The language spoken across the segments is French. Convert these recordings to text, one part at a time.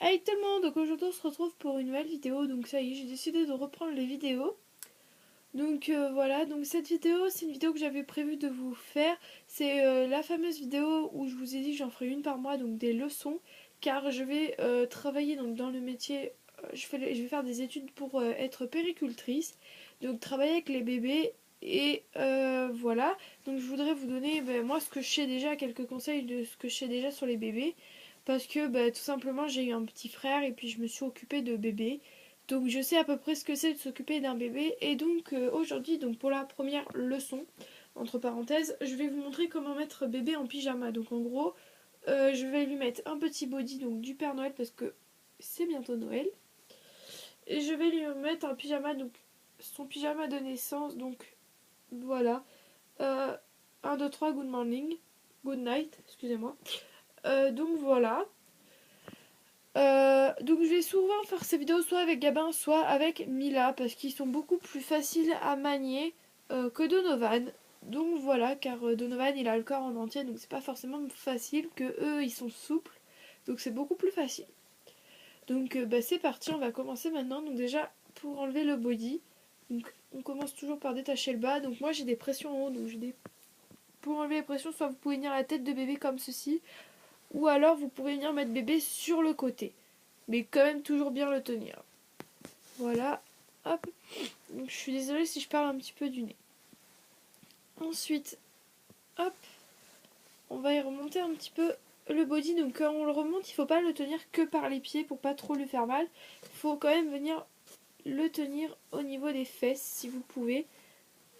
Hey tout le monde, donc aujourd'hui on se retrouve pour une nouvelle vidéo, donc ça y est, j'ai décidé de reprendre les vidéos. Donc voilà, donc cette vidéo, c'est une vidéo que j'avais prévu de vous faire. C'est la fameuse vidéo où je vous ai dit que j'en ferai une par mois, donc des leçons, car je vais travailler donc dans le métier, je vais faire des études pour être péricultrice, donc travailler avec les bébés. Et voilà, donc je voudrais vous donner moi ce que je sais déjà, quelques conseils de ce que je sais déjà sur les bébés. Parce que tout simplement j'ai eu un petit frère et puis je me suis occupée de bébé. Donc je sais à peu près ce que c'est de s'occuper d'un bébé. Et donc aujourd'hui, donc pour la première leçon, entre parenthèses, je vais vous montrer comment mettre bébé en pyjama. Donc en gros, je vais lui mettre un petit body donc du Père Noël parce que c'est bientôt Noël. Et je vais lui mettre un pyjama, donc son pyjama de naissance. Donc voilà. 1, 2, 3, good morning. Good night, excusez-moi. Donc voilà. Donc je vais souvent faire ces vidéos soit avec Gabin, soit avec Mila, parce qu'ils sont beaucoup plus faciles à manier que Donovan. Donc voilà, car Donovan il a le corps en entier, donc c'est pas forcément facile, que eux ils sont souples, donc c'est beaucoup plus facile. Donc c'est parti, on va commencer maintenant. Donc déjà, pour enlever le body, donc on commence toujours par détacher le bas. Donc moi j'ai des pressions en haut, donc pour enlever les pressions, soit vous pouvez venir la tête de bébé comme ceci, ou alors vous pouvez venir mettre bébé sur le côté. Mais quand même toujours bien le tenir. Voilà, hop. Donc je suis désolée si je parle un petit peu du nez. Ensuite, hop, on va y remonter un petit peu le body. Donc quand on le remonte, il ne faut pas le tenir que par les pieds pour pas trop lui faire mal. Il faut quand même venir le tenir au niveau des fesses si vous pouvez.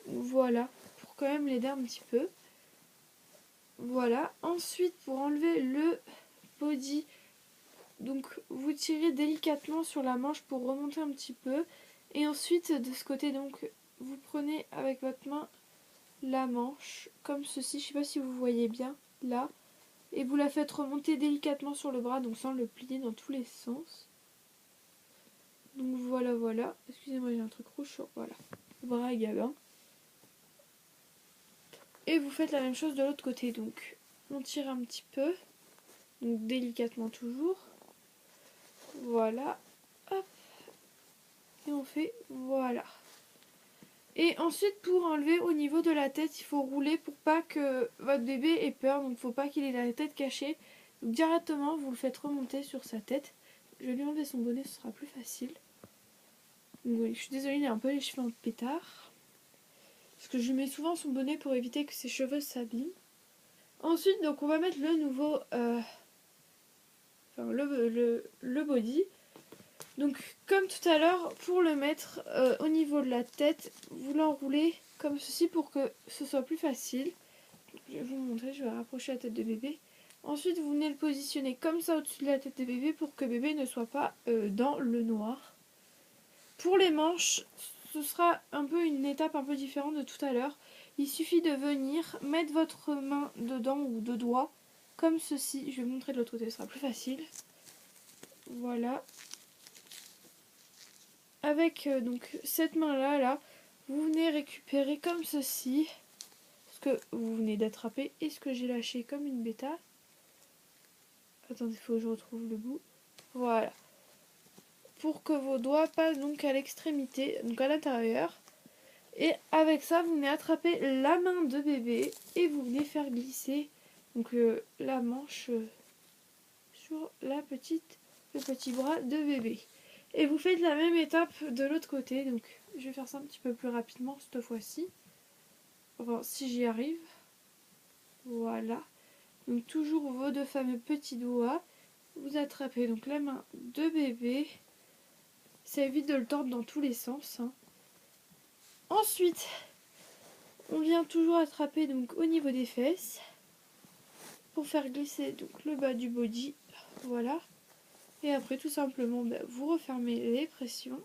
Voilà, pour quand même l'aider un petit peu. Voilà, ensuite pour enlever le body, donc vous tirez délicatement sur la manche pour remonter un petit peu. Et ensuite de ce côté, donc vous prenez avec votre main la manche comme ceci, je sais pas si vous voyez bien là, et vous la faites remonter délicatement sur le bras, donc sans le plier dans tous les sens. Donc voilà, voilà, excusez-moi j'ai un truc rouge sur, voilà, le bras est Gabin. Et vous faites la même chose de l'autre côté, donc on tire un petit peu, donc délicatement toujours, voilà, hop, et on fait voilà. Et ensuite pour enlever au niveau de la tête, il faut rouler pour pas que votre bébé ait peur, donc il ne faut pas qu'il ait la tête cachée. Donc directement vous le faites remonter sur sa tête. Je vais lui enlever son bonnet, ce sera plus facile. Donc, oui, je suis désolée, il a un peu les cheveux en pétard. Parce que je lui mets souvent son bonnet pour éviter que ses cheveux s'abîment. Ensuite donc on va mettre le nouveau le body. Donc comme tout à l'heure, pour le mettre au niveau de la tête, vous l'enroulez comme ceci pour que ce soit plus facile. Je vais vous montrer, je vais rapprocher la tête de bébé. Ensuite vous venez le positionner comme ça au-dessus de la tête de bébé pour que bébé ne soit pas dans le noir. Pour les manches, ce sera un peu une étape un peu différente de tout à l'heure. Il suffit de venir mettre votre main dedans ou deux doigts comme ceci. Je vais vous montrer de l'autre côté, ce sera plus facile. Voilà. Avec donc cette main là, vous venez récupérer comme ceci ce que vous venez d'attraper et ce que j'ai lâché comme une bêta. Attendez, il faut que je retrouve le bout. Voilà. Pour que vos doigts passent donc à l'extrémité, donc à l'intérieur. Et avec ça, vous venez attraper la main de bébé et vous venez faire glisser donc la manche sur le petit bras de bébé. Et vous faites la même étape de l'autre côté. Donc je vais faire ça un petit peu plus rapidement cette fois-ci. Enfin, si j'y arrive. Voilà. Donc toujours vos deux fameux petits doigts. Vous attrapez donc la main de bébé. Ça évite de le tordre dans tous les sens. Hein. Ensuite, on vient toujours attraper donc au niveau des fesses pour faire glisser donc le bas du body. Voilà. Et après tout simplement vous refermez les pressions.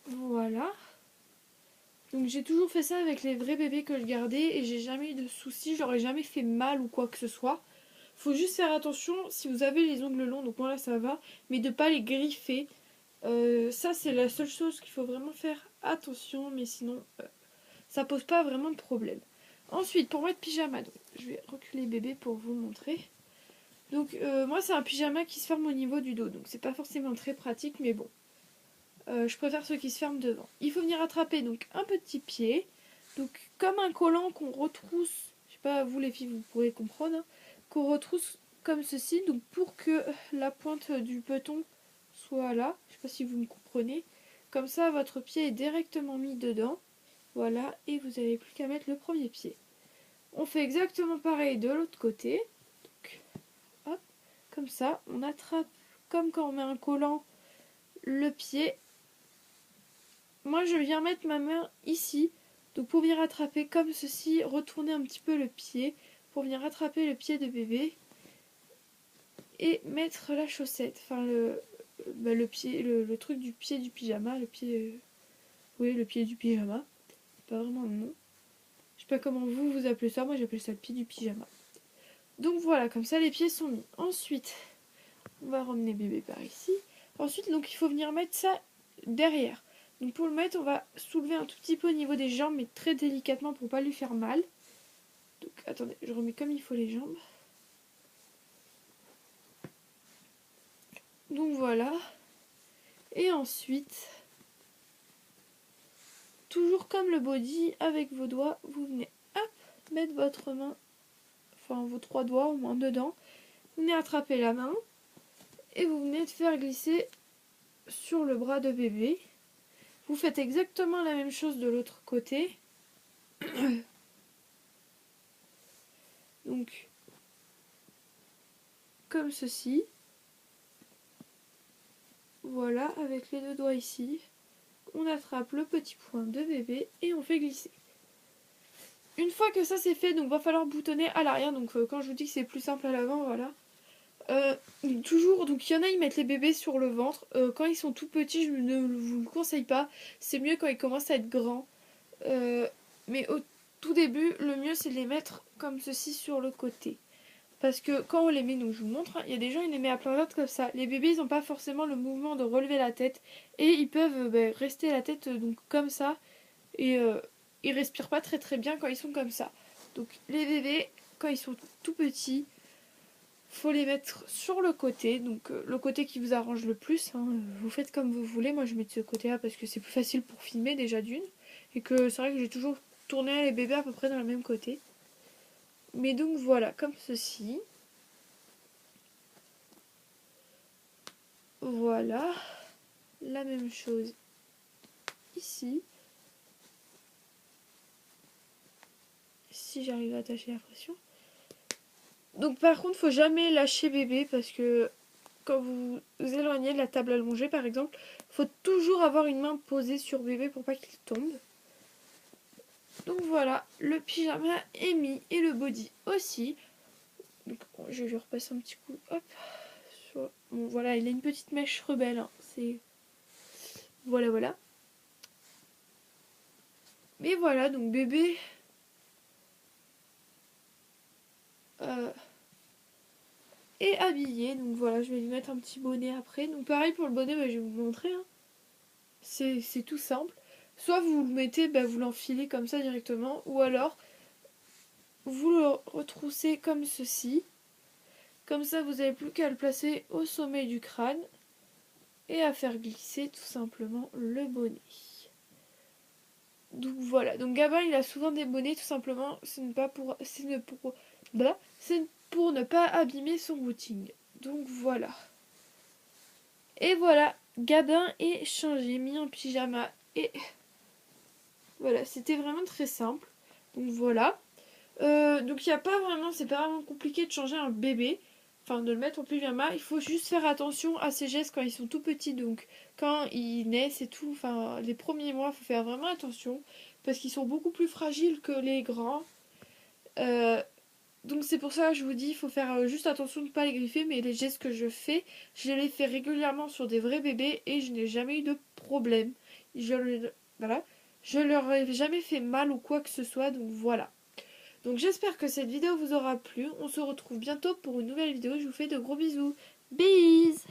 Voilà. Donc j'ai toujours fait ça avec les vrais bébés que je gardais et j'ai jamais eu de soucis, je leur ai jamais fait mal ou quoi que ce soit. Faut juste faire attention si vous avez les ongles longs, donc moi là ça va, mais de pas les griffer. Ça c'est la seule chose qu'il faut vraiment faire attention, mais sinon ça pose pas vraiment de problème. Ensuite, pour mettre pyjama, donc, je vais reculer bébé pour vous montrer. Donc moi c'est un pyjama qui se ferme au niveau du dos, donc c'est pas forcément très pratique, mais bon. Je préfère ceux qui se ferment devant. Il faut venir attraper donc un petit pied, donc comme un collant qu'on retrousse, je sais pas vous les filles vous pourrez comprendre, hein, qu'on retrousse comme ceci, donc pour que la pointe du peton soit là, je sais pas si vous me comprenez, comme ça votre pied est directement mis dedans, voilà, et vous n'avez plus qu'à mettre le premier pied. On fait exactement pareil de l'autre côté, donc, hop, comme ça, on attrape comme quand on met un collant le pied. Moi je viens mettre ma main ici, donc pour venir attraper comme ceci, retourner un petit peu le pied, pour venir attraper le pied de bébé, et mettre la chaussette, enfin le pied, le truc du pied du pyjama, le pied, oui le pied du pyjama, c'est pas vraiment le nom, je sais pas comment vous appelez ça, moi j'appelle ça le pied du pyjama. Donc voilà, comme ça les pieds sont mis. Ensuite, on va ramener bébé par ici. Ensuite, donc il faut venir mettre ça derrière. Donc pour le mettre, on va soulever un tout petit peu au niveau des jambes, mais très délicatement pour pas lui faire mal. Donc attendez, je remets comme il faut les jambes. Donc voilà. Et ensuite, toujours comme le body, avec vos doigts, vous venez hop, mettre votre main, enfin vos 3 doigts au moins dedans. Vous venez attraper la main et vous venez de faire glisser sur le bras de bébé. Vous faites exactement la même chose de l'autre côté. Donc, comme ceci. Voilà, avec les 2 doigts ici. On attrape le petit point de bébé et on fait glisser. Une fois que ça c'est fait, donc va falloir boutonner à l'arrière. Donc quand je vous dis que c'est plus simple à l'avant, voilà. Toujours, donc il y en a ils mettent les bébés sur le ventre. Quand ils sont tout petits, je ne vous le conseille pas. C'est mieux quand ils commencent à être grands. Mais au tout début, le mieux c'est de les mettre comme ceci sur le côté. Parce que quand on les met, donc je vous montre, hein, il y a des gens ils les mettent à plein ventre comme ça. Les bébés ils n'ont pas forcément le mouvement de relever la tête. Et ils peuvent rester la tête donc comme ça. Et ils respirent pas très très bien quand ils sont comme ça. Donc les bébés, quand ils sont tout petits, faut les mettre sur le côté, donc le côté qui vous arrange le plus, hein, vous faites comme vous voulez. Moi je mets de ce côté là parce que c'est plus facile pour filmer déjà d'une, et que c'est vrai que j'ai toujours tourné les bébés à peu près dans le même côté. Mais donc voilà, comme ceci. Voilà, la même chose ici. Si j'arrive à attacher la pression. Donc par contre, faut jamais lâcher bébé parce que quand vous vous éloignez de la table allongée par exemple, faut toujours avoir une main posée sur bébé pour pas qu'il tombe. Donc voilà, le pyjama est mis et le body aussi. Donc, je vais lui repasser un petit coup. Hop. Bon voilà, il a une petite mèche rebelle. Hein. C'est voilà voilà. Mais voilà, donc bébé est habillé. Donc voilà, je vais lui mettre un petit bonnet après. Donc pareil pour le bonnet, je vais vous montrer. Hein. C'est tout simple. Soit vous le mettez, vous l'enfilez comme ça directement, ou alors vous le retroussez comme ceci. Comme ça, vous n'avez plus qu'à le placer au sommet du crâne et à faire glisser tout simplement le bonnet. Donc voilà, donc Gabin il a souvent des bonnets tout simplement, c'est pour ne pas abîmer son routing. Donc voilà. Et voilà, Gabin est changé, mis en pyjama et voilà, c'était vraiment très simple. Donc voilà. Donc il n'y a pas vraiment, c'est pas vraiment compliqué de changer un bébé. Enfin de le mettre en pyjama, il faut juste faire attention à ses gestes quand ils sont tout petits, donc quand ils naissent et tout, enfin les premiers mois, il faut faire vraiment attention, parce qu'ils sont beaucoup plus fragiles que les grands. Donc c'est pour ça que je vous dis, il faut faire juste attention de ne pas les griffer, mais les gestes que je fais, je les fais régulièrement sur des vrais bébés et je n'ai jamais eu de problème. Voilà. Je leur ai jamais fait mal ou quoi que ce soit, donc voilà. Donc j'espère que cette vidéo vous aura plu. On se retrouve bientôt pour une nouvelle vidéo. Je vous fais de gros bisous. Bis!